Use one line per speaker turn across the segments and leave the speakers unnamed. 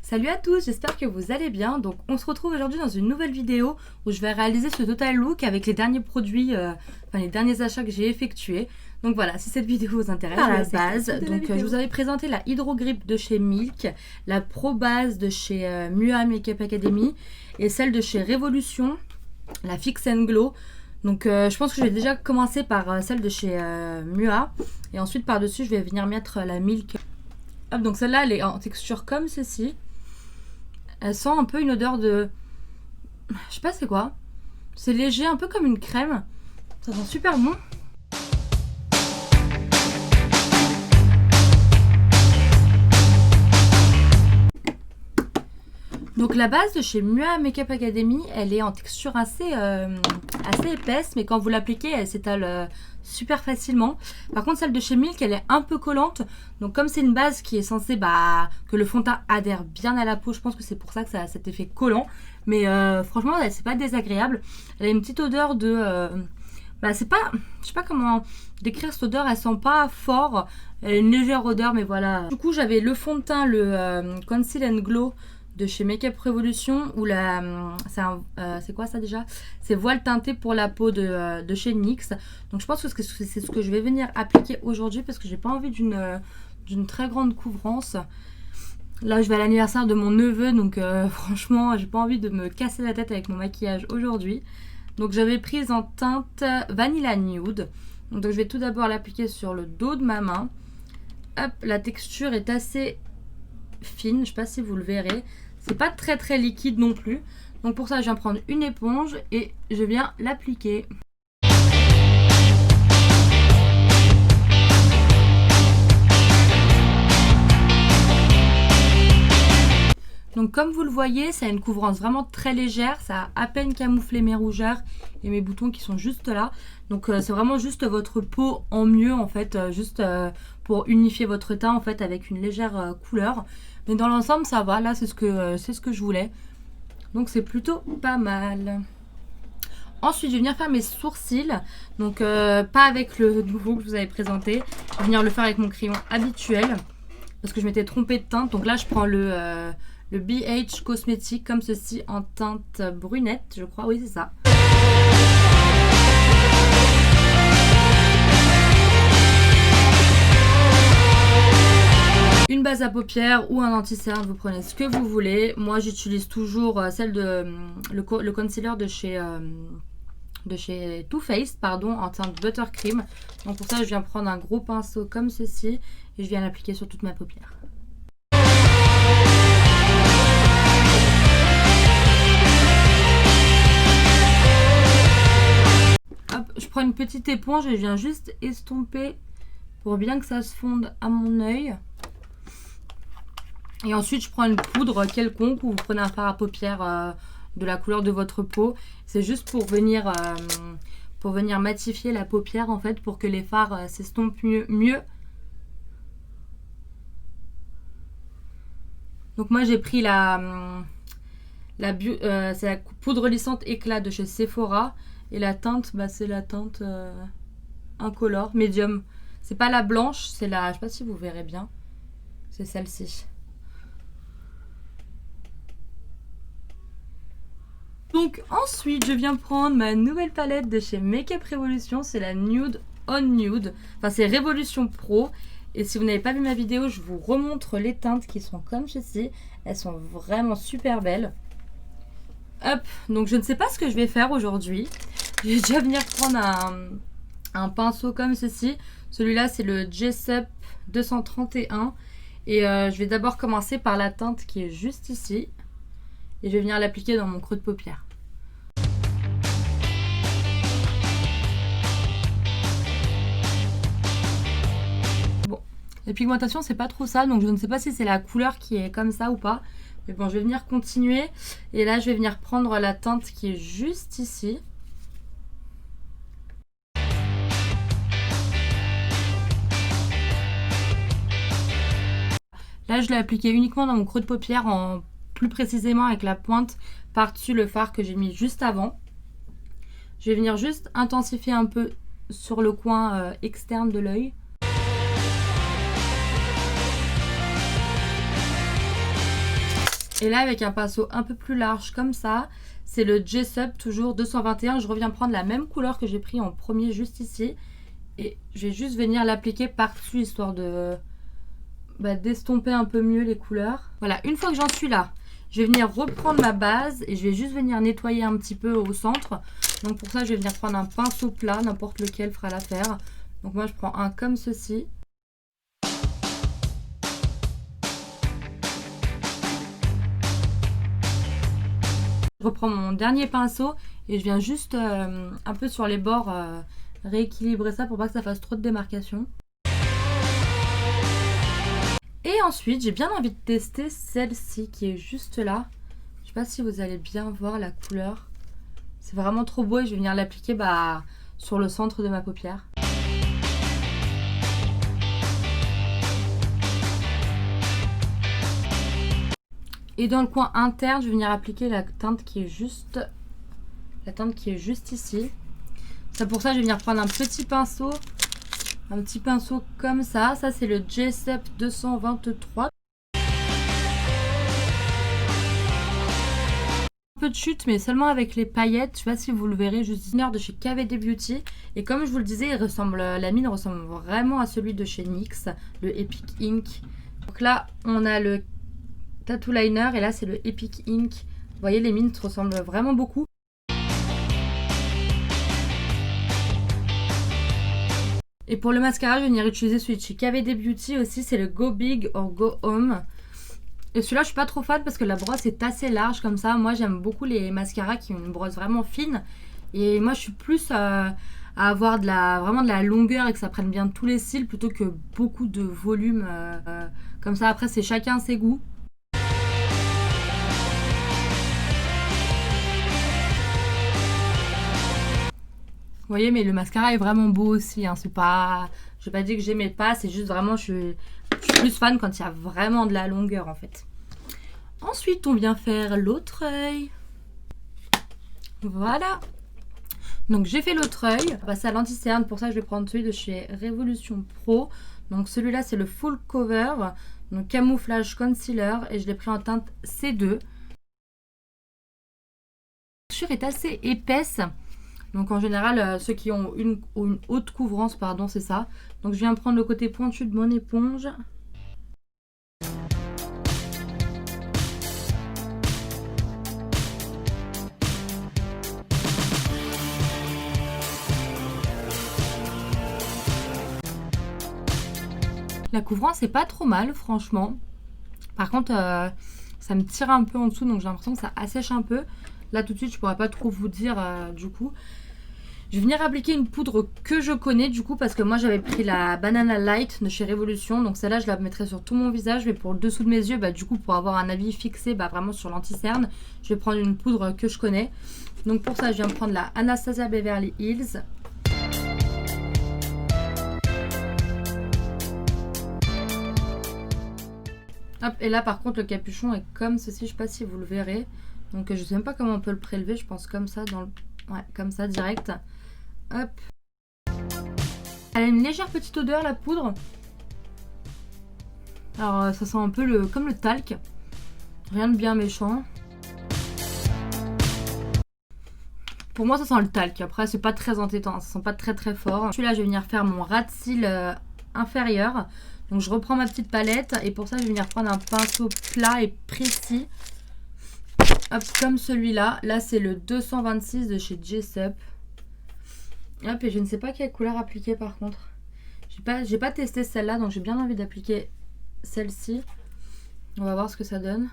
Salut à tous, j'espère que vous allez bien. Donc on se retrouve aujourd'hui dans une nouvelle vidéo où je vais réaliser ce total look avec les derniers produits, les derniers achats que j'ai effectués. Donc voilà, si cette vidéo vous intéresse, à la base, je vous avais présenté la Hydro Grip de chez Milk, la Pro Base de chez Mua Makeup Academy et celle de chez Révolution, la Fix and Glow. Donc je pense que je vais déjà commencer par celle de chez Mua et ensuite par dessus je vais venir mettre la Milk. Hop, donc celle-là elle est en texture comme ceci. Elle sent un peu une odeur de... Je sais pas c'est quoi. C'est léger, un peu comme une crème. Ça sent super bon. Donc la base de chez Mua Makeup Academy, elle est en texture assez épaisse, mais quand vous l'appliquez, elle s'étale super facilement. Par contre, celle de chez Milk, elle est un peu collante. Donc comme c'est une base qui est censée que le fond de teint adhère bien à la peau, je pense que c'est pour ça que ça a cet effet collant. Mais franchement, c'est pas désagréable. Elle a une petite odeur de... c'est pas... Je sais pas comment décrire cette odeur, elle sent pas fort. Elle a une légère odeur, mais voilà. Du coup, j'avais le fond de teint, le Conceal and Glow de chez Makeup Revolution ou c'est quoi ça déjà? C'est voile teinté pour la peau de chez NYX. Donc je pense que c'est ce que je vais venir appliquer aujourd'hui parce que j'ai pas envie d'une très grande couvrance. Là je vais à l'anniversaire de mon neveu, donc franchement j'ai pas envie de me casser la tête avec mon maquillage aujourd'hui. Donc j'avais prise en teinte Vanilla Nude. Donc je vais tout d'abord l'appliquer sur le dos de ma main. Hop, la texture est assez fine, je sais pas si vous le verrez. C'est pas très très liquide non plus. Donc pour ça, je viens prendre une éponge et je viens l'appliquer. Donc comme vous le voyez, ça a une couvrance vraiment très légère. Ça a à peine camouflé mes rougeurs et mes boutons qui sont juste là. Donc c'est vraiment juste votre peau en mieux en fait. Juste pour unifier votre teint en fait avec une légère couleur. Mais dans l'ensemble ça va, là c'est ce que je voulais. Donc c'est plutôt pas mal. Ensuite je vais venir faire mes sourcils. Donc pas avec le nouveau que je vous avais présenté. Je vais venir le faire avec mon crayon habituel. Parce que je m'étais trompée de teinte. Donc là je prends le BH Cosmétique comme ceci en teinte brunette je crois. Oui c'est ça. Une base à paupières ou un anti-cerne, vous prenez ce que vous voulez. Moi j'utilise toujours celle de le concealer de chez Too Faced en teinte Buttercream. Donc pour ça je viens prendre un gros pinceau comme ceci et je viens l'appliquer sur toute ma paupière. Hop, je prends une petite éponge et je viens juste estomper pour bien que ça se fonde à mon œil. Et ensuite, je prends une poudre quelconque ou vous prenez un fard à paupières de la couleur de votre peau. C'est juste pour venir matifier la paupière en fait, pour que les fards s'estompent mieux. Donc moi, j'ai pris c'est la poudre lissante éclat de chez Sephora. Et la teinte, c'est la teinte incolore, médium. C'est pas la blanche, c'est la... Je sais pas si vous verrez bien. C'est celle-ci. Donc ensuite je viens prendre ma nouvelle palette de chez Makeup Revolution, c'est la Nude on Nude, enfin c'est Révolution Pro. Et si vous n'avez pas vu ma vidéo, je vous remontre les teintes qui sont comme ceci. Elles sont vraiment super belles. Hop, donc je ne sais pas ce que je vais faire aujourd'hui. Je vais déjà venir prendre un pinceau comme ceci. Celui-là c'est le Jessup 231. Et je vais d'abord commencer par la teinte qui est juste ici. Et je vais venir l'appliquer dans mon creux de paupière. Bon, la pigmentation c'est pas trop ça, donc je ne sais pas si c'est la couleur qui est comme ça ou pas. Mais bon, je vais venir continuer. Et là, je vais venir prendre la teinte qui est juste ici. Là, je l'ai appliqué uniquement dans mon creux de paupière, plus précisément avec la pointe par-dessus le fard que j'ai mis juste avant. Je vais venir juste intensifier un peu sur le coin externe de l'œil. Et là, avec un pinceau un peu plus large comme ça, c'est le Jessup, toujours 221. Je reviens prendre la même couleur que j'ai pris en premier juste ici. Et je vais juste venir l'appliquer par-dessus, histoire de d'estomper un peu mieux les couleurs. Voilà, une fois que j'en suis là, je vais venir reprendre ma base et je vais juste venir nettoyer un petit peu au centre. Donc pour ça, je vais venir prendre un pinceau plat, n'importe lequel fera l'affaire. Donc moi, je prends un comme ceci. Je reprends mon dernier pinceau et je viens juste un peu sur les bords rééquilibrer ça pour pas que ça fasse trop de démarcation. Et ensuite, j'ai bien envie de tester celle-ci qui est juste là. Je sais pas si vous allez bien voir la couleur. C'est vraiment trop beau et je vais venir l'appliquer sur le centre de ma paupière. Et dans le coin interne, je vais venir appliquer la teinte qui est juste ici. C'est pour ça je vais venir prendre un petit pinceau comme ça. Ça c'est le Jessup 223. Un peu de chute, mais seulement avec les paillettes. Je sais pas si vous le verrez, juste designer de chez KVD Beauty. Et comme je vous le disais, la mine ressemble vraiment à celui de chez NYX, le Epic Ink. Donc là, on a le Tattoo Liner et là c'est le Epic Ink. Vous voyez, les mines se ressemblent vraiment beaucoup. Et pour le mascara, je vais venir utiliser celui de chez KVD Beauty aussi, c'est le Go Big or Go Home. Et celui-là, je suis pas trop fan parce que la brosse est assez large comme ça. Moi, j'aime beaucoup les mascaras qui ont une brosse vraiment fine. Et moi, je suis plus à avoir vraiment de la longueur et que ça prenne bien tous les cils plutôt que beaucoup de volume. Comme ça, après, c'est chacun ses goûts. Vous voyez, mais le mascara est vraiment beau aussi. Hein. C'est pas, je vais pas dire que j'aimais pas, c'est juste vraiment, je suis plus fan quand il y a vraiment de la longueur en fait. Ensuite, on vient faire l'autre œil. Voilà. Donc j'ai fait l'autre œil. On va passer à l'anti-cerne. Pour ça, je vais prendre celui de chez Révolution Pro. Donc celui-là, c'est le Full Cover. Donc camouflage concealer. Et je l'ai pris en teinte C2. La texture est assez épaisse. Donc en général, ceux qui ont une haute couvrance, pardon, c'est ça. Donc je viens prendre le côté pointu de mon éponge. La couvrance est pas trop mal, franchement. Par contre, ça me tire un peu en dessous, donc j'ai l'impression que ça assèche un peu. Là tout de suite, je pourrais pas trop vous dire du coup. Je vais venir appliquer une poudre que je connais du coup parce que moi j'avais pris la Banana Light de chez Révolution. Donc celle-là je la mettrai sur tout mon visage, mais pour le dessous de mes yeux, du coup pour avoir un avis fixé vraiment sur l'anti-cerne, je vais prendre une poudre que je connais. Donc pour ça je viens prendre la Anastasia Beverly Hills. Hop, et là par contre le capuchon est comme ceci, je sais pas si vous le verrez. Donc je sais même pas comment on peut le prélever, je pense comme ça, ouais, comme ça direct. Hop. Elle a une légère petite odeur la poudre. Alors ça sent un peu comme le talc. Rien de bien méchant. Pour moi ça sent le talc. Après c'est pas très entêtant, ça sent pas très très fort. Celui-là je vais venir faire mon ras de cils inférieur. Donc je reprends ma petite palette et pour ça je vais venir prendre un pinceau plat et précis. Hop, comme celui-là. Là c'est le 226 de chez Jessup. Hop, et je ne sais pas quelle couleur appliquer par contre. J'ai pas testé celle-là, donc j'ai bien envie d'appliquer celle-ci. On va voir ce que ça donne.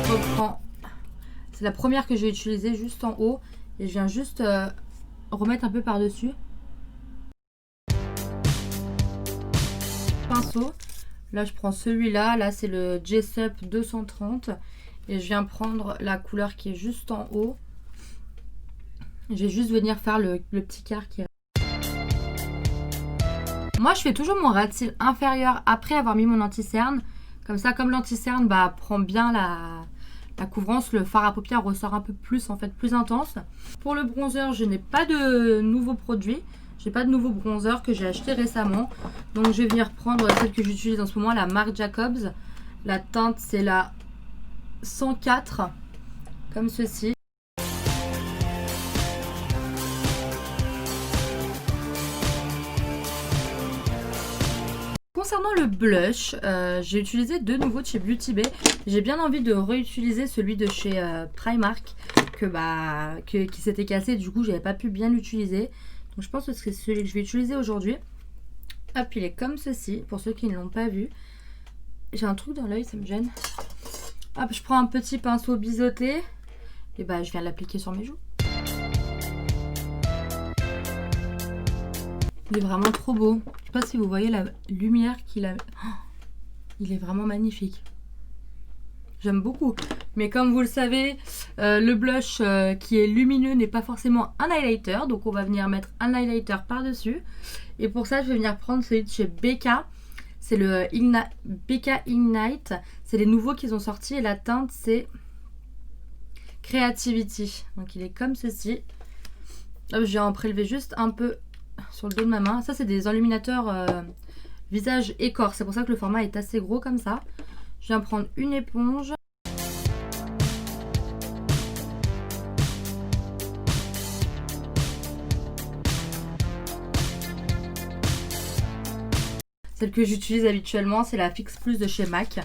Je reprends. C'est la première que j'ai utilisée juste en haut. Et je viens juste remettre un peu par-dessus. Pinceau. Là je prends celui-là. Là c'est le Jessup 230. Et je viens prendre la couleur qui est juste en haut. Je vais juste venir faire le petit quart qui est... Moi je fais toujours mon ras de cils inférieur après avoir mis mon anti-cerne. Comme ça, comme l'anti-cerne prend bien la couvrance, le fard à paupières ressort un peu plus, en fait, plus intense. Pour le bronzer, je n'ai pas de nouveaux produits. J'ai pas de nouveau bronzer que j'ai acheté récemment. Donc je vais venir prendre celle que j'utilise en ce moment, la marque Jacobs. La teinte c'est la 104, comme ceci. Concernant le blush, j'ai utilisé de nouveau de chez Beauty Bay. J'ai bien envie de réutiliser celui de chez Primark qui s'était cassé. Du coup, j'avais pas pu bien l'utiliser. Donc, je pense que c'est celui que je vais utiliser aujourd'hui. Hop, il est comme ceci, pour ceux qui ne l'ont pas vu. J'ai un truc dans l'œil, ça me gêne. Hop, je prends un petit pinceau biseauté. Et bah, je viens l'appliquer sur mes joues. Il est vraiment trop beau. Je sais pas si vous voyez la lumière qu'il a. Oh, il est vraiment magnifique. J'aime beaucoup. Mais comme vous le savez, le blush qui est lumineux n'est pas forcément un highlighter. Donc on va venir mettre un highlighter par-dessus. Et pour ça, je vais venir prendre celui de chez Becca. C'est le Becca Ignite. C'est les nouveaux qu'ils ont sortis. Et la teinte, c'est Creativity. Donc il est comme ceci. Hop, je vais en prélever juste un peu sur le dos de ma main. Ça, c'est des enluminateurs visage et corps. C'est pour ça que le format est assez gros comme ça. Je viens prendre une éponge. Celle que j'utilise habituellement, c'est la Fix Plus de chez MAC.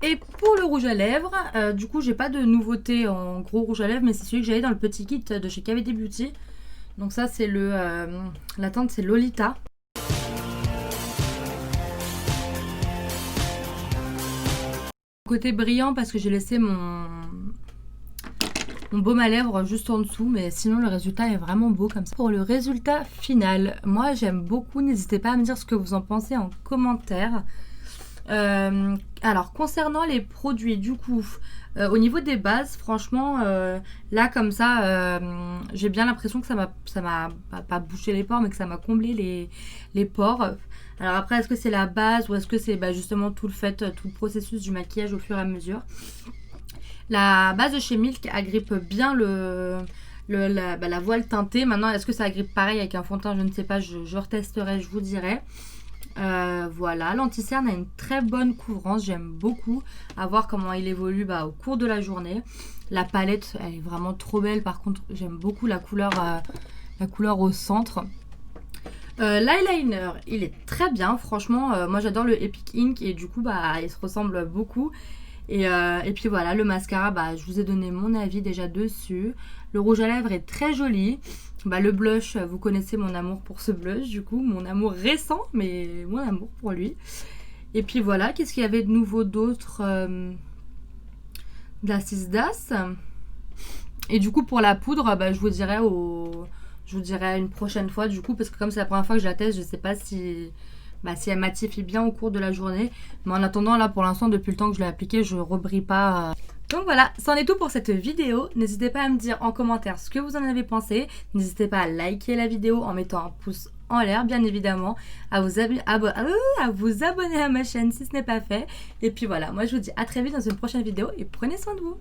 Et pour le rouge à lèvres, du coup j'ai pas de nouveauté en gros rouge à lèvres, mais c'est celui que j'avais dans le petit kit de chez KVD Beauty. Donc ça c'est la teinte c'est Lolita. Côté brillant parce que j'ai laissé mon baume à lèvres juste en dessous, mais sinon le résultat est vraiment beau comme ça. Pour le résultat final, moi j'aime beaucoup, n'hésitez pas à me dire ce que vous en pensez en commentaire. Alors concernant les produits du coup au niveau des bases franchement là comme ça j'ai bien l'impression que ça m'a pas bouché les pores mais que ça m'a comblé les pores. Alors après est-ce que c'est la base ou est-ce que c'est justement tout le processus du maquillage au fur et à mesure. La base de chez Milk agrippe bien la voile teintée. Maintenant est-ce que ça agrippe pareil avec un fond de teint, je ne sais pas, je retesterai, je vous dirai. Voilà, l'anti-cerne a une très bonne couvrance, j'aime beaucoup à voir comment il évolue au cours de la journée. La palette elle est vraiment trop belle, par contre j'aime beaucoup la couleur au centre. L'eyeliner il est très bien franchement, moi j'adore le Epic Ink et du coup il se ressemble beaucoup. Et puis voilà, le mascara, je vous ai donné mon avis déjà dessus. Le rouge à lèvres est très joli. Le blush, vous connaissez mon amour pour ce blush, du coup, mon amour récent, mais mon amour pour lui. Et puis voilà, qu'est-ce qu'il y avait de nouveau d'autre de la Cisdas. Et du coup, pour la poudre, je vous dirai une prochaine fois, du coup, parce que comme c'est la première fois que je la teste, je sais pas si elle matifie bien au cours de la journée. Mais en attendant, là, pour l'instant, depuis le temps que je l'ai appliqué, je rebrille pas. Donc voilà, c'en est tout pour cette vidéo. N'hésitez pas à me dire en commentaire ce que vous en avez pensé. N'hésitez pas à liker la vidéo en mettant un pouce en l'air, bien évidemment. À vous abonner à ma chaîne si ce n'est pas fait. Et puis voilà, moi je vous dis à très vite dans une prochaine vidéo et prenez soin de vous.